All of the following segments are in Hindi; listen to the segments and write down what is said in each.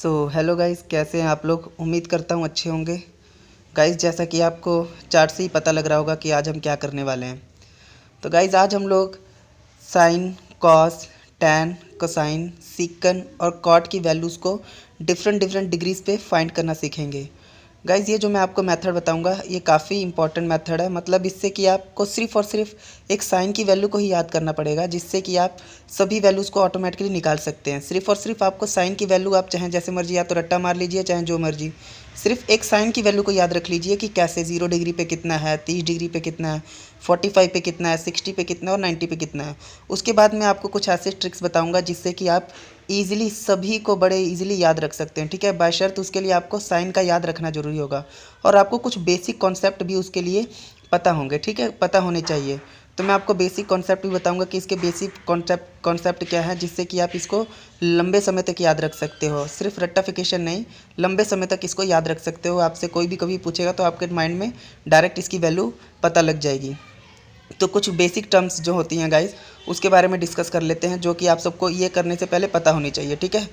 हेलो गाइस, कैसे हैं आप लोग। उम्मीद करता हूँ अच्छे होंगे। गाइस, जैसा कि आपको चार्ट से ही पता लग रहा होगा कि आज हम क्या करने वाले हैं। तो गाइस, आज हम लोग साइन, कॉस, टैन, कोसाइन, सीकन और कॉट की वैल्यूज़ को डिफरेंट डिफरेंट डिग्रीज पे फाइंड करना सीखेंगे। गाइज़, ये जो मैं आपको मेथड बताऊंगा ये काफ़ी इंपॉर्टेंट मेथड है। मतलब इससे कि आपको सिर्फ और सिर्फ एक साइन की वैल्यू को ही याद करना पड़ेगा, जिससे कि आप सभी वैल्यूज़ को ऑटोमेटिकली निकाल सकते हैं। सिर्फ और सिर्फ आपको साइन की वैल्यू आप चाहें जैसे मर्जी या तो रट्टा मार लीजिए, चाहे जो मर्जी। सिर्फ एक साइन की वैल्यू को याद रख लीजिए कि कैसे 0 डिग्री पे कितना है, 30 डिग्री पे कितना है, 45 पे कितना है, 60 पे कितना है और 90 पे कितना है। उसके बाद मैं आपको कुछ ऐसे ट्रिक्स बताऊंगा जिससे कि आप ईजिली सभी को बड़े ईजिली याद रख सकते हैं। ठीक है, बाशर्त उसके लिए आपको साइन का याद रखना ज़रूरी होगा और आपको कुछ बेसिक कॉन्सेप्ट भी उसके लिए पता होंगे। ठीक है, पता होने चाहिए। तो मैं आपको बेसिक कॉन्सेप्ट भी बताऊंगा कि इसके बेसिक कॉन्सेप्ट क्या है, जिससे कि आप इसको लंबे समय तक याद रख सकते हो। सिर्फ रट्टाफिकेशन नहीं, लंबे समय तक इसको याद रख सकते हो। आपसे कोई भी कभी पूछेगा तो आपके माइंड में डायरेक्ट इसकी वैल्यू पता लग जाएगी। तो कुछ बेसिक टर्म्स जो होती हैं गाइस, उसके बारे में डिस्कस कर लेते हैं, जो कि आप सबको ये करने से पहले पता होनी चाहिए। ठीक है,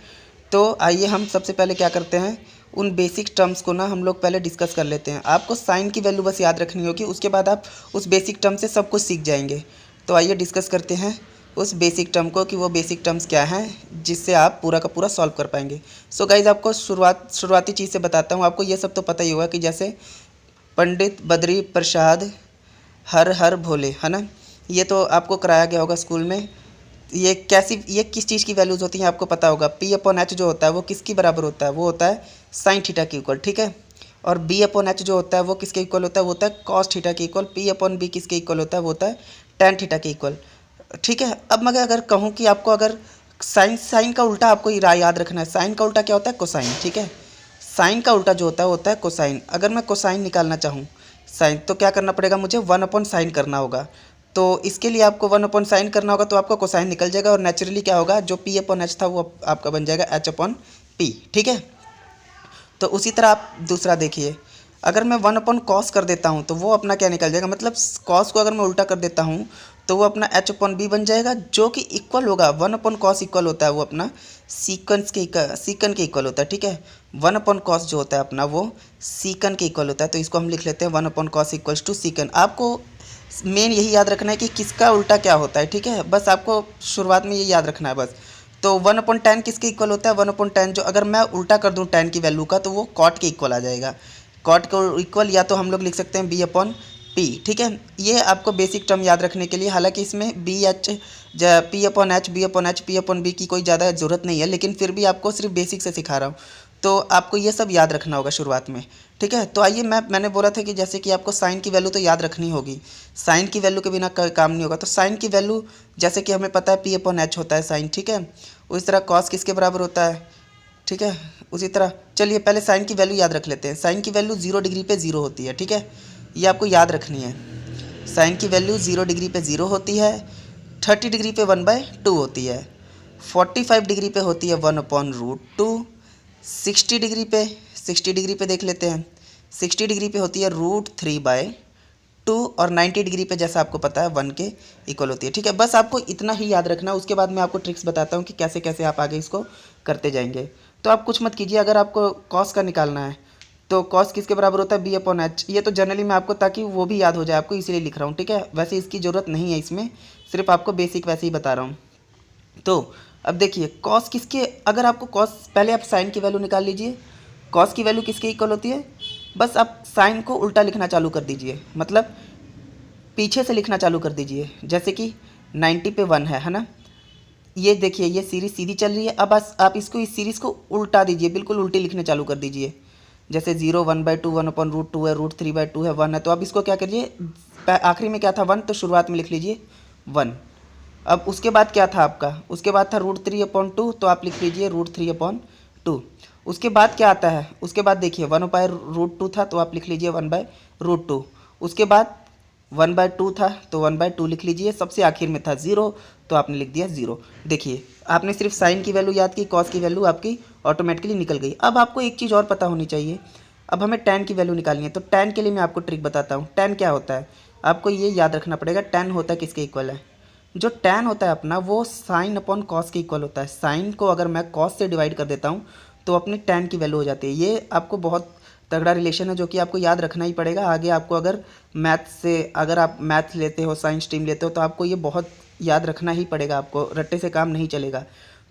तो आइए हम सबसे पहले क्या करते हैं, उन बेसिक टर्म्स को ना हम लोग पहले डिस्कस कर लेते हैं। आपको साइन की वैल्यू बस याद रखनी होगी, उसके बाद आप उस बेसिक टर्म से सब कुछ सीख जाएंगे। तो आइए डिस्कस करते हैं उस बेसिक टर्म को कि वो बेसिक टर्म्स क्या हैं, जिससे आप पूरा का पूरा सॉल्व कर पाएंगे। सो गाइज, आपको शुरुआती चीज़ से बताता हूँ। आपको ये सब तो पता ही होगा कि जैसे पंडित बद्री प्रसाद हर हर भोले, है ना। ये तो आपको कराया गया होगा स्कूल में। ये किस चीज़ की वैल्यूज़ होती हैं आपको पता होगा। पी अपॉन एच जो होता है वो किसकी बराबर होता है, वो होता है साइन थीटा के इक्वल। ठीक है, और बी अपॉन एच जो होता है वो किसके इक्वल होता है, वो होता है कॉस थीटा के इक्वल। पी अपॉन बी किसके इक्वल होता है, वो होता है टैन थीटा के इक्वल। ठीक है, अब मैं अगर कहूँ कि आपको अगर साइन साइन का उल्टा आपको याद रखना है। साइन का उल्टा क्या होता है, कोसाइन। ठीक है, साइन का उल्टा जो होता है वो होता है कोसाइन। अगर मैं कोसाइन निकालना चाहूँ साइन, तो क्या करना पड़ेगा, मुझे 1 अपॉन साइन करना होगा। तो इसके लिए आपको 1 अपॉन साइन करना होगा, तो आपका कोसाइन निकल जाएगा और नेचुरली क्या होगा, जो पी अपॉन एच था वो आपका बन जाएगा एच अपॉन पी। ठीक है, तो उसी तरह आप दूसरा देखिए, अगर मैं 1 अपॉन कॉस कर देता हूँ तो वो अपना क्या निकल जाएगा, मतलब कॉस को अगर मैं उल्टा कर देता हूँ तो वो अपना एच अपॉन बी बन जाएगा, जो कि इक्वल होगा 1 अपॉन कॉस इक्वल होता है वो अपना सीकन के इक्वल होता है। ठीक है, 1 अपॉन कॉस जो होता है अपना वो सीकन के इक्वल होता है। तो इसको हम लिख लेते हैं 1 अपॉन कॉस इक्वल्स टू सीकन। आपको मेन यही याद रखना है कि किसका उल्टा क्या होता है। ठीक है, बस आपको शुरुआत में ये याद रखना है बस। तो 1 अपॉन टेन किसके इक्वल होता है, 1 अपॉन टेन जो अगर मैं उल्टा कर दूं टेन की वैल्यू का, तो वो कॉट के इक्वल आ जाएगा। कॉट को इक्वल या तो हम लोग लिख सकते हैं बी अपॉन पी। ठीक है, ये आपको बेसिक टर्म याद रखने के लिए, हालांकि इसमें B H P upon H, B upon H, P upon B की कोई ज़्यादा ज़रूरत नहीं है, लेकिन फिर भी आपको सिर्फ बेसिक से सिखा रहा हूँ, तो आपको ये सब याद रखना होगा शुरुआत में। ठीक है, तो आइए मैंने बोला था कि जैसे कि आपको साइन की वैल्यू तो याद रखनी होगी, साइन की वैल्यू के बिना काम नहीं होगा। तो साइन की वैल्यू जैसे कि हमें पता है पी अपॉन एच होता है साइन। ठीक है, उसी तरह कॉस किसके बराबर होता है। ठीक है, उसी तरह चलिए पहले साइन की वैल्यू याद रख लेते हैं। साइन की वैल्यू 0 डिग्री पे 0 होती है। ठीक है, ये आपको याद रखनी है। साइन की वैल्यू 0 डिग्री पे 0 होती है, 30 डिग्री पे 1/2 होती है, 45 डिग्री पे होती है 1/√2, 60 डिग्री पे देख लेते हैं, 60 डिग्री पे होती है √3/2 और 90 डिग्री पे जैसा आपको पता है 1 के इक्वल होती है। ठीक है, बस आपको इतना ही याद रखना है। उसके बाद मैं आपको ट्रिक्स बताता हूँ कि कैसे कैसे आप आगे इसको करते जाएंगे। तो आप कुछ मत कीजिए, अगर आपको कॉस का निकालना है तो कॉस किसके बराबर होता है, बी अपॉन एच। ये तो जनरली मैं आपको ताकि वो भी याद हो जाए आपको इसीलिए लिख रहा हूँ। ठीक है, वैसे इसकी ज़रूरत नहीं है इसमें, सिर्फ आपको बेसिक वैसे ही बता रहा हूँ। तो अब देखिए कॉस किसके, अगर आपको कॉस, पहले आप साइन की वैल्यू निकाल लीजिए। कॉस की वैल्यू किसके इक्वल होती है, बस आप साइन को उल्टा लिखना चालू कर दीजिए, मतलब पीछे से लिखना चालू कर दीजिए। जैसे कि 90 पे 1 है ना। ये देखिए ये सीरीज सीधी चल रही है, अब आप इसको इस सीरीज़ को उल्टा दीजिए, बिल्कुल उल्टी लिखने चालू कर दीजिए। जैसे 0 1/2, 1/√2 है, √3/2 है, 1 है, तो अब इसको क्या करिए, आखिरी में क्या था 1, तो शुरुआत में लिख लीजिए 1। अब उसके बाद क्या था आपका, उसके बाद था √3/2, तो आप लिख लीजिए √3/2। उसके बाद क्या आता है, उसके बाद देखिए 1/√2 था, तो आप लिख लीजिए 1/√2। उसके बाद 1/2 था तो 1/2 लिख लीजिए। सबसे आखिर में था 0, तो आपने लिख दिया 0। देखिए आपने सिर्फ साइन की वैल्यू याद की, कॉस की वैल्यू आपकी ऑटोमेटिकली निकल गई। अब आपको एक चीज़ और पता होनी चाहिए, अब हमें टैन की वैल्यू निकालनी है। तो टैन के लिए मैं आपको ट्रिक बताता हूँ। टैन क्या होता है, आपको ये याद रखना पड़ेगा, टैन होता है किसके इक्वल है, जो टैन होता है अपना वो साइन अपॉन कॉस के इक्वल होता है। साइन को अगर मैं कॉस से डिवाइड कर देता हूँ तो अपने tan की वैल्यू हो जाती है। ये आपको बहुत तगड़ा रिलेशन है जो कि आपको याद रखना ही पड़ेगा। आगे आपको अगर आप मैथ्स लेते हो, साइंस स्ट्रीम लेते हो, तो आपको ये बहुत याद रखना ही पड़ेगा, आपको रट्टे से काम नहीं चलेगा।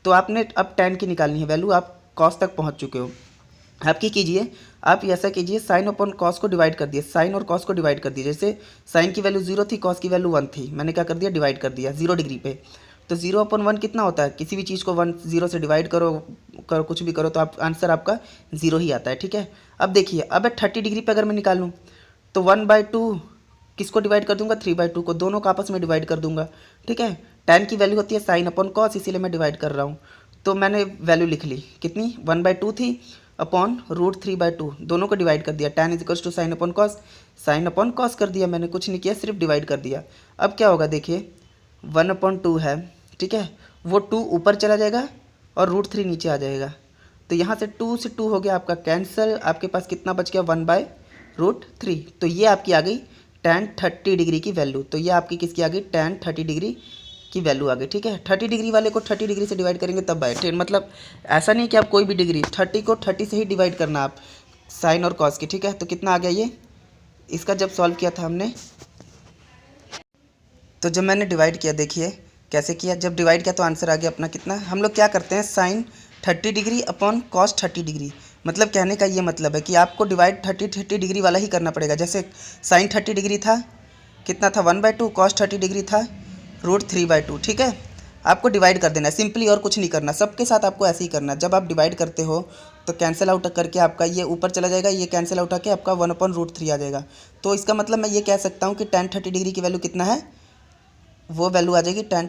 तो आपने अब tan की निकालनी है वैल्यू, आप cos तक पहुंच चुके हो। आप कीजिए, आप ऐसा कीजिए, साइन अपॉन कॉस को डिवाइड कर दिए, साइन और कॉस को डिवाइड कर दिए। जैसे साइन की वैल्यू 0 थी, कॉस की वैल्यू 1 थी, मैंने क्या कर दिया, डिवाइड कर दिया 0 डिग्री पे। तो 0/1 कितना होता है, किसी भी चीज़ को 0 से डिवाइड करो कुछ भी करो तो आंसर आपका 0 ही आता है। ठीक है, अब देखिए, अब 30 डिग्री पे अगर मैं निकालूँ तो 1/2 किसको डिवाइड कर दूंगा, 3/2 को, दोनों को आपस में डिवाइड कर दूंगा। ठीक है, tan की वैल्यू होती है साइन अपॉन कॉस, इसीलिए मैं डिवाइड कर रहा हूँ। तो मैंने वैल्यू लिख ली, कितनी, 1/2 थी अपॉन √3/2, दोनों को डिवाइड कर दिया। tan is to sine upon cos, sine upon cos कर दिया मैंने, कुछ नहीं किया, सिर्फ डिवाइड कर दिया। अब क्या होगा देखिए, 1/2 है, ठीक है, वो 2 ऊपर चला जाएगा और √3 नीचे आ जाएगा। तो यहाँ से 2 से 2 हो गया आपका कैंसिल, आपके पास कितना बच गया, 1/√3। तो ये आपकी आ गई tan 30 डिग्री की वैल्यू। तो ये आपकी किसकी आ गई, tan 30 डिग्री की वैल्यू आ गई। ठीक है, 30 डिग्री वाले को 30 डिग्री से डिवाइड करेंगे तब आए 10, मतलब ऐसा नहीं कि आप कोई भी डिग्री, 30 को 30 से ही डिवाइड करना आप, साइन और कॉस की। ठीक है, तो कितना आ गया ये, इसका जब सॉल्व किया था हमने, तो जब मैंने डिवाइड किया, देखिए कैसे किया, जब डिवाइड किया तो आंसर आ गया अपना कितना। हम लोग क्या करते हैं, sine 30 degree upon cos 30 degree, मतलब कहने का ये मतलब है कि आपको डिवाइड 30 डिग्री वाला ही करना पड़ेगा। जैसे साइन 30 डिग्री था, कितना था, 1/2, कॉस 30 डिग्री था √3/2। ठीक है, आपको डिवाइड कर देना है सिंपली, और कुछ नहीं करना, सबके साथ आपको ऐसे ही करना है। जब आप डिवाइड करते हो तो कैंसिल आउट करके आपका ये ऊपर चला जाएगा, ये कैंसिल आउट आके आपका 1/√3 आ जाएगा। तो इसका मतलब मैं ये कह सकता हूँ कि tan 30 डिग्री की वैल्यू कितना है, वो वैल्यू आ जाएगी tan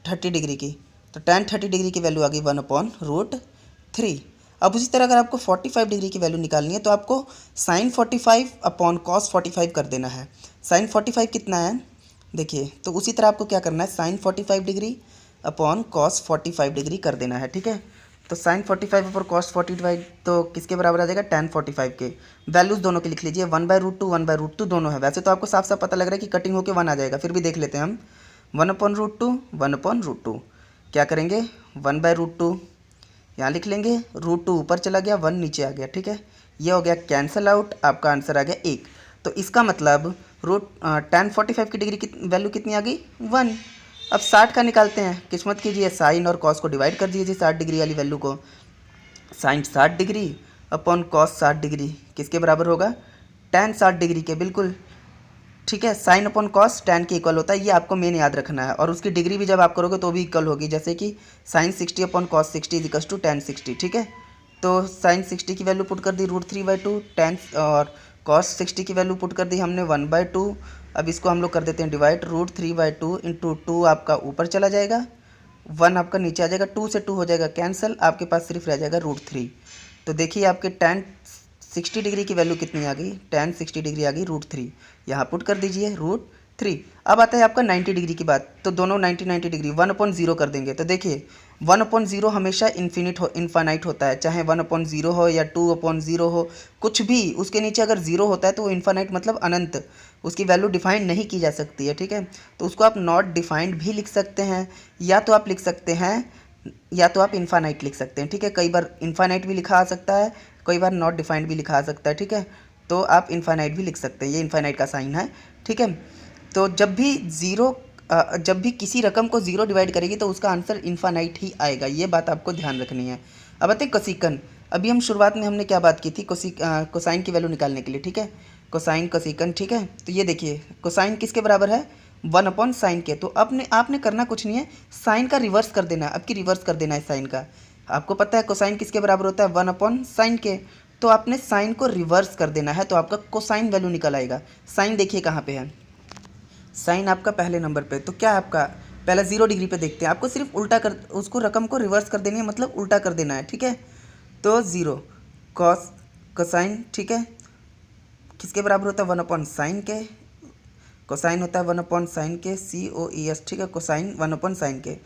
30 डिग्री की। तो tan 30 डिग्री की वैल्यू आ गई 1/√3। अब उसी तरह अगर आपको 45 डिग्री की वैल्यू निकालनी है तो आपको साइन 45 अपॉन कॉस 45 कर देना है। साइन 45 कितना है देखिए, तो उसी तरह आपको क्या करना है, sine 45 degree upon cos 45 degree कर देना है। ठीक है, तो साइन 45 अपॉन कॉस 45 तो किसके बराबर आ जाएगा, tan 45 के। वैल्यूज़ दोनों की लिख लीजिए, 1/√2 1/√2 दोनों है। वैसे तो आपको साफ साफ पता लग रहा है कि कटिंग होकर 1 आ जाएगा, फिर भी देख लेते हैं हम। 1/√2 1/√2 क्या करेंगे, 1/√2 यहाँ लिख लेंगे, √2 ऊपर चला गया, 1 नीचे आ गया। ठीक है, ये हो गया कैंसल आउट, आपका आंसर आ गया 1। तो इसका मतलब tan 45 की डिग्री की वैल्यू कितनी आ गई, 1। अब 60 का निकालते हैं, किस्मत कीजिए, साइन और कॉस को डिवाइड कर दीजिए 60 डिग्री वाली वैल्यू को। Sine 60 degree upon cos 60 degree किसके बराबर होगा, tan 60 डिग्री के, बिल्कुल। ठीक है, साइन अपॉन कॉस tan के इक्वल होता है, ये आपको मेन याद रखना है। और उसकी डिग्री भी जब आप करोगे तो भी इक्वल होगी, जैसे कि sine 60 upon cos 60 is equal to tan 60। ठीक है, तो साइन 60 की वैल्यू पुट कर दी √3/2, tan और कॉस 60 की वैल्यू पुट कर दी हमने 1/2। अब इसको हम लोग कर देते हैं डिवाइड, √3/2 इंटू 2 आपका ऊपर चला जाएगा, 1 आपका नीचे आ जाएगा, 2 से 2 हो जाएगा कैंसिल, आपके पास सिर्फ रह जाएगा √3। तो देखिए आपके tan 60 डिग्री की वैल्यू कितनी आ गई, tan 60 डिग्री आ गई √3, यहाँ पुट कर दीजिए √3। अब आता है आपका 90 डिग्री की बात, तो दोनों 90 डिग्री 1/0 कर देंगे। तो देखिए 1/0 हमेशा इन्फानाइट होता है, चाहे 1/0 हो या 2/0 हो, कुछ भी उसके नीचे अगर 0 होता है तो वो इन्फानाइट मतलब अनंत, उसकी वैल्यू डिफाइंड नहीं की जा सकती है। ठीक है, तो उसको आप नॉट डिफाइंड भी लिख सकते हैं, या तो आप लिख सकते हैं, या तो आप इन्फानाइट लिख सकते हैं। ठीक है, कई बार इन्फानाइट भी लिखा आ सकता है, कई बार नॉट डिफाइंड भी लिखा आ सकता है। ठीक है, तो आप इन्फानाइट भी लिख सकते हैं, ये इन्फानाइट का साइन है। ठीक है, तो जब भी किसी रकम को 0 डिवाइड करेगी तो उसका आंसर इन्फानाइट ही आएगा, ये बात आपको ध्यान रखनी है। अब आते हैं कोसिकन। अभी हम शुरुआत में हमने क्या बात की थी, कोसाइन की वैल्यू निकालने के लिए। ठीक है, कोसाइन कोसिकन। ठीक है, तो ये देखिए कोसाइन किसके बराबर है, 1/sin के। तो आपने करना कुछ नहीं है, साइन का रिवर्स कर देना है, आपकी रिवर्स कर देना है साइन का। आपको पता है कोसाइन किसके बराबर होता है, 1/sin के, तो आपने साइन को रिवर्स कर देना है, तो आपका कोसाइन वैल्यू निकल आएगा। साइन देखिए कहाँ पे है, साइन आपका पहले नंबर पे, तो क्या आपका पहला 0 डिग्री पे देखते हैं, आपको सिर्फ उल्टा कर, उसको रकम को रिवर्स कर देनी है, मतलब उल्टा कर देना है। ठीक है, तो 0 कोसाइन, ठीक है, किसके बराबर होता है, 1/sin के। कोसाइन होता है 1/sin के, COES। ठीक है, कोसाइन 1/sin के।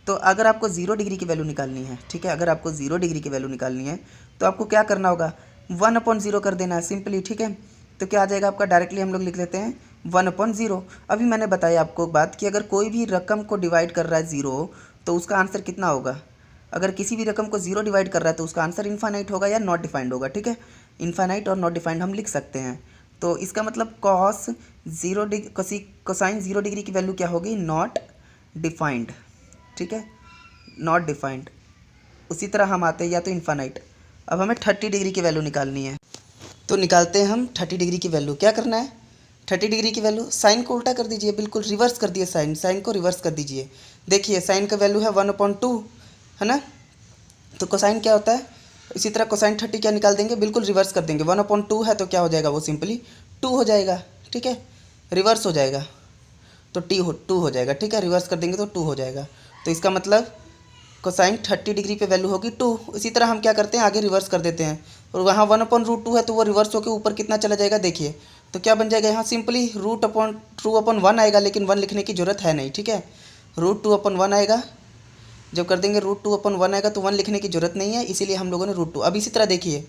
तो अगर आपको 0 डिग्री की वैल्यू निकालनी है, ठीक है, अगर आपको 0 डिग्री की वैल्यू निकालनी है तो आपको क्या करना होगा, 1/0 कर देना है सिंपली। ठीक है, तो क्या आ जाएगा आपका, डायरेक्टली हम लोग लिख लेते हैं 1/0। अभी मैंने बताया आपको बात कि अगर कोई भी रकम को डिवाइड कर रहा है 0 तो उसका आंसर कितना होगा, अगर किसी भी रकम को जीरो डिवाइड कर रहा है तो उसका आंसर इनफाइनाइट होगा या नॉट डिफाइंड होगा, ठीक है। इनफाइनाइट और नॉट डिफाइंड हम लिख सकते हैं। तो इसका मतलब cos zero degree cosine zero degree की वैल्यू क्या होगी, नॉट डिफाइंड, ठीक है, नॉट डिफाइंड। उसी तरह हम आते हैं या तो इनफाइनाइट। अब हमें 30 डिग्री की वैल्यू निकालनी है, तो निकालते हैं हम 30 डिग्री की वैल्यू। क्या करना है, 30 डिग्री की वैल्यू, साइन को उल्टा कर दीजिए, बिल्कुल रिवर्स कर दिए साइन, साइन को रिवर्स कर दीजिए। देखिए साइन का वैल्यू है 1/2, है ना। तो कोसाइन क्या होता है, इसी तरह कोसाइन 30 क्या निकाल देंगे, बिल्कुल रिवर्स कर देंगे। 1/2 है तो क्या हो जाएगा, वो सिंपली 2 हो जाएगा, ठीक है, रिवर्स हो जाएगा तो 2 हो जाएगा, ठीक है, रिवर्स कर देंगे तो 2 हो जाएगा। तो इसका मतलब कोसाइन 30 डिग्री पे वैल्यू होगी 2। इसी तरह हम क्या करते हैं, आगे रिवर्स कर देते हैं, और वहाँ 1/√2 है तो वो रिवर्स होकर ऊपर कितना चला जाएगा, देखिए तो क्या बन जाएगा, यहाँ सिंपली √2/1 आएगा, लेकिन 1 लिखने की जरूरत है नहीं, ठीक है, √2/1 आएगा। जब कर देंगे √2/1 आएगा तो 1 लिखने की जरूरत नहीं है, इसीलिए हम लोगों ने √2। अब इसी तरह देखिए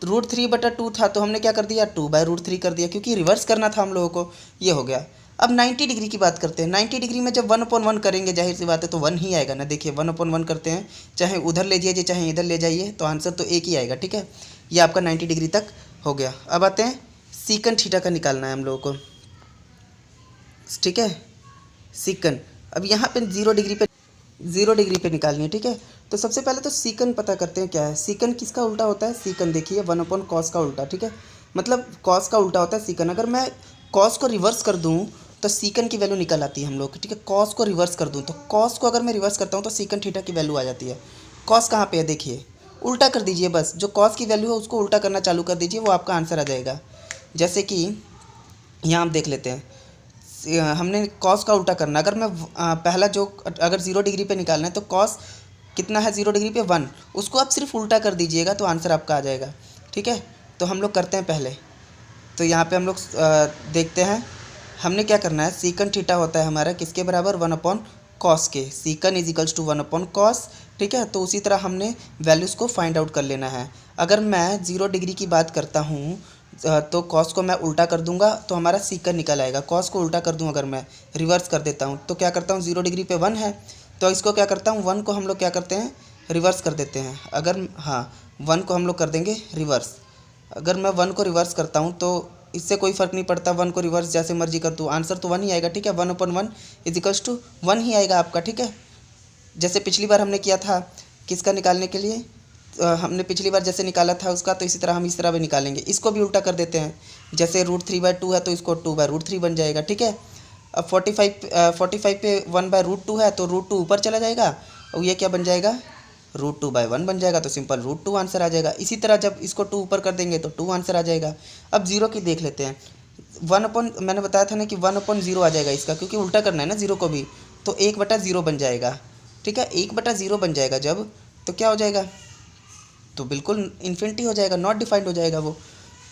√3/2 था तो हमने क्या कर दिया, 2/√3 कर दिया, क्योंकि रिवर्स करना था हम लोगों को, ये हो गया। अब 90 डिग्री की बात करते हैं। 90 डिग्री में जब 1/1 करेंगे, जाहिर सी बात है तो 1 ही आएगा ना। देखिए 1/1 करते हैं, चाहे उधर ले जाइए चाहे इधर ले जाइए, तो आंसर तो एक ही आएगा, ठीक है। ये आपका 90 डिग्री तक हो गया। अब आते हैं सीकन थीटा का निकालना है हम लोगों को, ठीक है, सीकन। अब यहाँ पे 0 डिग्री पे निकालनी है, ठीक है। तो सबसे पहले तो सीकन पता करते हैं क्या है। सीकन किसका उल्टा होता है, सीकन देखिए 1/cos का उल्टा, ठीक है, मतलब कॉस का उल्टा होता है सीकन। अगर मैं कॉस को रिवर्स कर दूं तो सीकन की वैल्यू निकल आती है हम लोग की, ठीक है। कॉस को रिवर्स कर दूं तो कॉस को अगर मैं रिवर्स करता हूं तो सीकन थीटा की वैल्यू आ जाती है। कॉस कहाँ पे है, देखिए उल्टा कर दीजिए, बस जो कॉस की वैल्यू है उसको उल्टा करना चालू कर दीजिए, वो आपका आंसर आ जाएगा। जैसे कि यहाँ हम देख लेते हैं, हमने कॉस का उल्टा करना, अगर मैं पहला जो अगर 0 डिग्री पे निकालना है तो कॉस कितना है 0 डिग्री पे 1, उसको आप सिर्फ उल्टा कर दीजिएगा तो आंसर आपका आ जाएगा, ठीक है। तो हम लोग करते हैं पहले, तो यहाँ पे हम लोग देखते हैं हमने क्या करना है। सीकन थीटा होता है हमारा किसके बराबर, 1/cos के, सीकन इजिकल्स टू 1/cos, ठीक है। तो उसी तरह हमने वैल्यूज़ को फाइंड आउट कर लेना है। अगर मैं 0 डिग्री की बात करता हूँ तो कॉस को मैं उल्टा कर दूंगा तो हमारा सीकन निकल आएगा। कॉस को उल्टा कर दूँ, अगर मैं रिवर्स कर देता हूँ तो क्या करता हूँ, 0 डिग्री पे 1 है तो इसको क्या करता हूँ, 1 को हम लोग क्या करते हैं, रिवर्स कर देते हैं। अगर हाँ 1 को हम लोग कर देंगे रिवर्स। अगर मैं 1 को रिवर्स करता हूँ तो इससे कोई फ़र्क नहीं पड़ता, 1 को रिवर्स जैसे मर्जी कर दूँ, आंसर तो 1 ही आएगा, ठीक है। 1/1 इजिकल्स टू 1 ही आएगा आपका, ठीक है। जैसे पिछली बार हमने किया था किसका निकालने के लिए, हमने पिछली बार जैसे निकाला था उसका, तो इसी तरह हम इस तरह भी निकालेंगे। इसको भी उल्टा कर देते हैं, जैसे √3/2 है तो इसको 2/√3 बन जाएगा, ठीक है। अब 45 पे 1/√2 है तो √2 ऊपर चला जाएगा और ये क्या बन जाएगा, √2/1 बन जाएगा, तो सिंपल √2 आंसर आ जाएगा। इसी तरह जब इसको 2 ऊपर कर देंगे तो 2 आंसर आ जाएगा। अब 0 की देख लेते हैं, मैंने बताया था ना कि 1/0 आ जाएगा इसका, क्योंकि उल्टा करना है ना 0 को भी, तो 1/0 बन जाएगा, ठीक है। 1/0 बन जाएगा जब, तो क्या हो जाएगा, तो बिल्कुल इन्फिनिटी हो जाएगा, नॉट डिफाइंड हो जाएगा वो।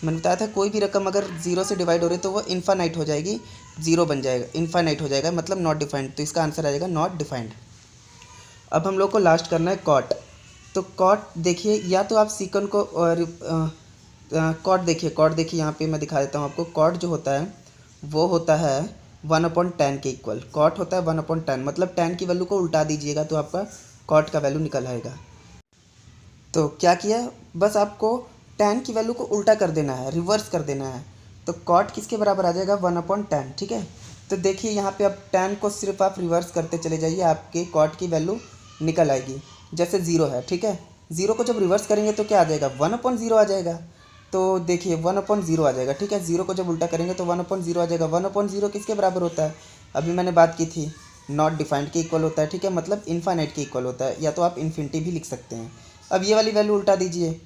मैंने बताया था कोई भी रकम अगर 0 से डिवाइड हो रही है तो वो इन्फानाइट हो जाएगी, 0 बन जाएगा, इन्फानाइट हो जाएगा, मतलब नॉट डिफाइंड, तो इसका आंसर आ जाएगा नॉट डिफाइंड। अब हम लोग को लास्ट करना है कॉट। तो कॉट देखिए, या तो आप सीकन को कॉट देखिए यहाँ पे मैं दिखा देता हूँ आपको। कॉट जो होता है वो होता है 1/10 के इक्वल। कॉट होता है 1/10, मतलब 10 की वैल्यू को उल्टा दीजिएगा तो आपका कॉट का वैल्यू निकल आएगा। तो क्या किया, बस आपको tan की वैल्यू को उल्टा कर देना है, रिवर्स कर देना है, तो कॉट किसके बराबर आ जाएगा, 1/10, ठीक है। तो देखिए यहाँ पे अब tan को सिर्फ आप रिवर्स करते चले जाइए, आपके कॉट की वैल्यू निकल आएगी। जैसे 0 है, ठीक है, 0 को जब रिवर्स करेंगे तो क्या आ जाएगा, 1/0 आ जाएगा। तो देखिए 1/0 आ जाएगा, ठीक है। 0 को जब उल्टा करेंगे तो 1/0 आ जाएगा। 1/0 किसके बराबर होता है, अभी मैंने बात की थी, नॉट डिफाइंड के इक्वल होता है, ठीक है, मतलब इनफाइनाइट के इक्वल होता है, या तो आप इन्फिनिटी भी लिख सकते हैं। अब ये वाली वैल्यू उल्टा दीजिए,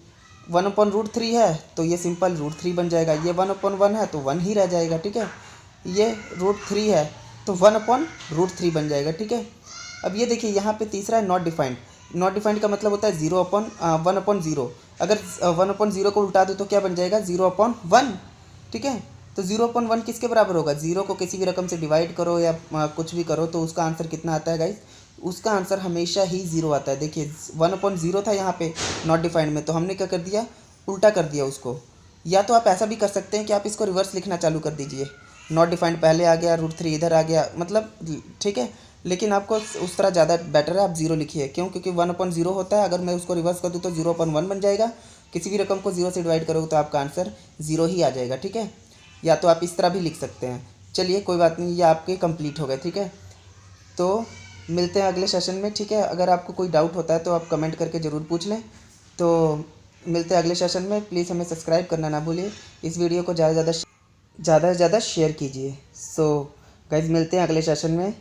1/√3 है तो ये सिंपल √3 बन जाएगा, ये 1/1 है तो 1 ही रह जाएगा, ठीक है। ये √3 है तो 1/√3 बन जाएगा, ठीक है। अब ये देखिए यहाँ पे तीसरा है नॉट डिफाइंड। नॉट डिफाइंड का मतलब होता है 1/0। अगर 1/0 को उल्टा दो तो क्या बन जाएगा, 0/1, ठीक है। तो 0/1 किसके बराबर होगा, 0 को किसी भी रकम से डिवाइड करो या कुछ भी करो तो उसका आंसर कितना आता है गाइस, उसका आंसर हमेशा ही 0 आता है। देखिए 1/0 था यहाँ पे नॉट डिफाइंड में, तो हमने क्या कर दिया, उल्टा कर दिया उसको। या तो आप ऐसा भी कर सकते हैं कि आप इसको रिवर्स लिखना चालू कर दीजिए, नॉट डिफाइंड पहले आ गया, √3 इधर आ गया, मतलब ठीक है। लेकिन आपको उस तरह ज़्यादा बेटर है आप ज़ीरो लिखिए। क्यों? क्योंकि 1/0 होता है, अगर मैं उसको रिवर्स कर दूँ तो 0/1 बन जाएगा। किसी भी रकम को 0 से डिवाइड करोगे तो आपका आंसर 0 ही आ जाएगा, ठीक है। या तो आप इस तरह भी लिख सकते हैं। चलिए कोई बात नहीं, ये आपके कंप्लीट हो गए, ठीक है। तो मिलते हैं अगले सेशन में, ठीक है। अगर आपको कोई डाउट होता है तो आप कमेंट करके ज़रूर पूछ लें। तो मिलते हैं अगले सेशन में। प्लीज़ हमें सब्सक्राइब करना ना भूलिए। इस वीडियो को ज़्यादा से ज़्यादा शेयर कीजिए। सो गाइज़ मिलते हैं अगले सेशन में।